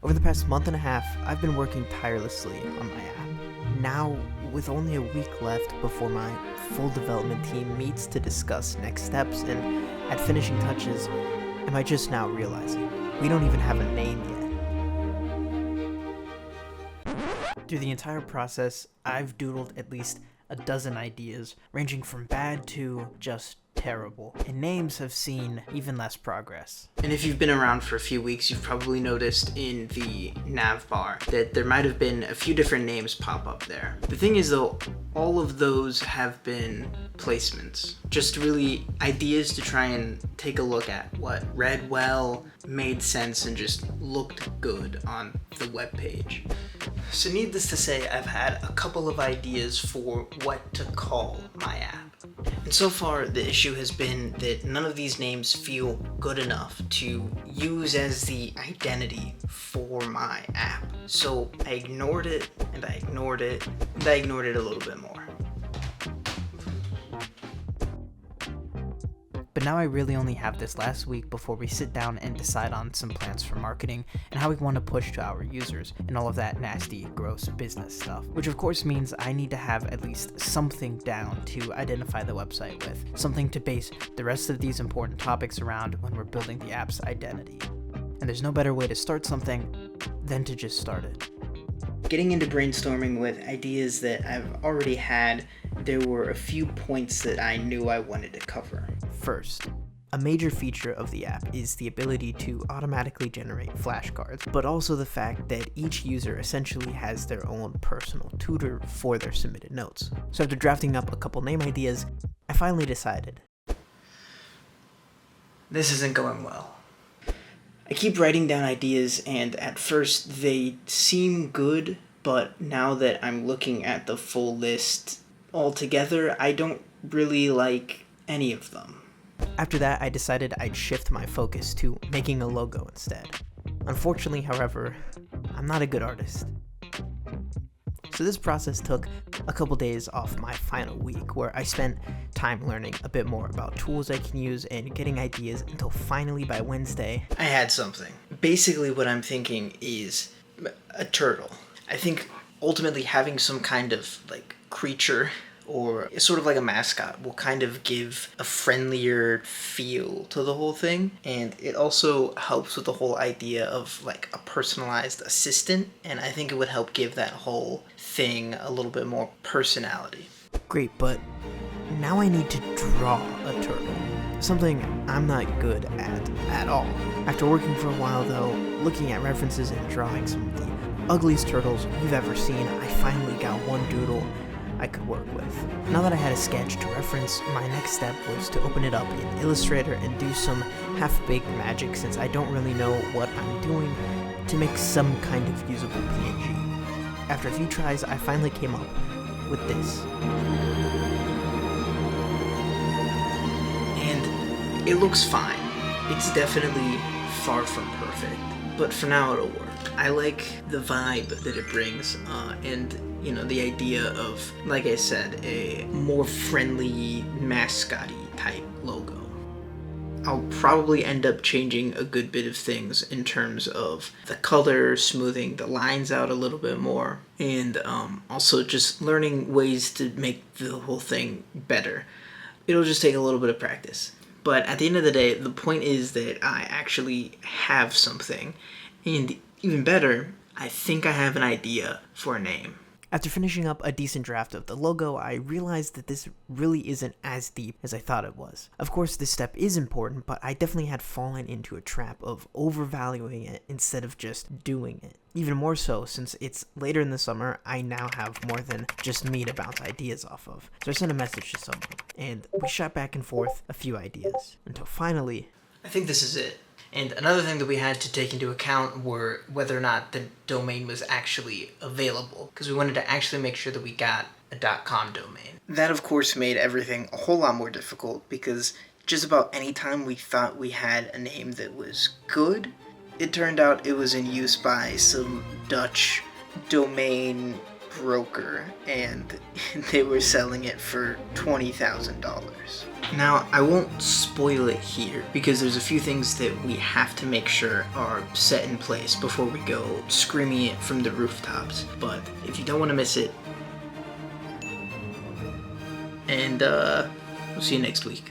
Over the past month and a half, I've been working tirelessly on my app. Now, with only a week left before my full development team meets to discuss next steps and add finishing touches, am I just now realizing we don't even have a name yet. Through the entire process, I've doodled at least a dozen ideas, ranging from bad to just terrible, and names have seen even less progress. And if you've been around for a few weeks, you've probably noticed in the nav bar that there might have been a few different names pop up there. The thing is though, all of those have been placements. Just really ideas to try and take a look at what read well, made sense, and just looked good on the web page. So needless to say, I've had a couple of ideas for what to call my app. And so far, the issue has been that none of these names feel good enough to use as the identity for my app. So I ignored it, and I ignored it, and I ignored it a little bit more. But now I really only have this last week before we sit down and decide on some plans for marketing and how we want to push to our users and all of that nasty, gross business stuff. Which of course means I need to have at least something down to identify the website with, something to base the rest of these important topics around when we're building the app's identity. And there's no better way to start something than to just start it. Getting into brainstorming with ideas that I've already had, there were a few points that I knew I wanted to cover. First, a major feature of the app is the ability to automatically generate flashcards, but also the fact that each user essentially has their own personal tutor for their submitted notes. So after drafting up a couple name ideas, I finally decided. This isn't going well. I keep writing down ideas, and at first they seem good, but now that I'm looking at the full list altogether, I don't really like any of them. After that, I decided I'd shift my focus to making a logo instead. Unfortunately, however, I'm not a good artist. So this process took a couple days off my final week, where I spent time learning a bit more about tools I can use and getting ideas until finally by Wednesday, I had something. Basically what I'm thinking is a turtle. I think ultimately having some kind of creature or sort of like a mascot will kind of give a friendlier feel to the whole thing, and it also helps with the whole idea of a personalized assistant, and I think it would help give that whole thing a little bit more personality. Great, but now I need to draw a turtle, something I'm not good at all. After working for a while though, looking at references and drawing some of the ugliest turtles you've ever seen, I finally got one doodle I could work with. Now that I had a sketch to reference, my next step was to open it up in Illustrator and do some half-baked magic, since I don't really know what I'm doing, to make some kind of usable PNG. After a few tries, I finally came up with this. And it looks fine. It's definitely far from perfect, but for now it'll work. I like the vibe that it brings, and the idea of, like I said, a more friendly, mascot-y type logo. I'll probably end up changing a good bit of things in terms of the color, smoothing the lines out a little bit more, and also just learning ways to make the whole thing better. It'll just take a little bit of practice. But at the end of the day, the point is that I actually have something, and even better, I think I have an idea for a name. After finishing up a decent draft of the logo, I realized that this really isn't as deep as I thought it was. Of course, this step is important, but I definitely had fallen into a trap of overvaluing it instead of just doing it. Even more so, since it's later in the summer, I now have more than just me to bounce ideas off of. So I sent a message to someone, and we shot back and forth a few ideas, until finally, I think this is it. And another thing that we had to take into account were whether or not the domain was actually available, because we wanted to actually make sure that we got a .com domain. That of course made everything a whole lot more difficult, because just about any time we thought we had a name that was good, it turned out it was in use by some Dutch domain broker, and they were selling it for $20,000. Now, I won't spoil it here because there's a few things that we have to make sure are set in place before we go screaming it from the rooftops. But if you don't want to miss it, and we'll see you next week.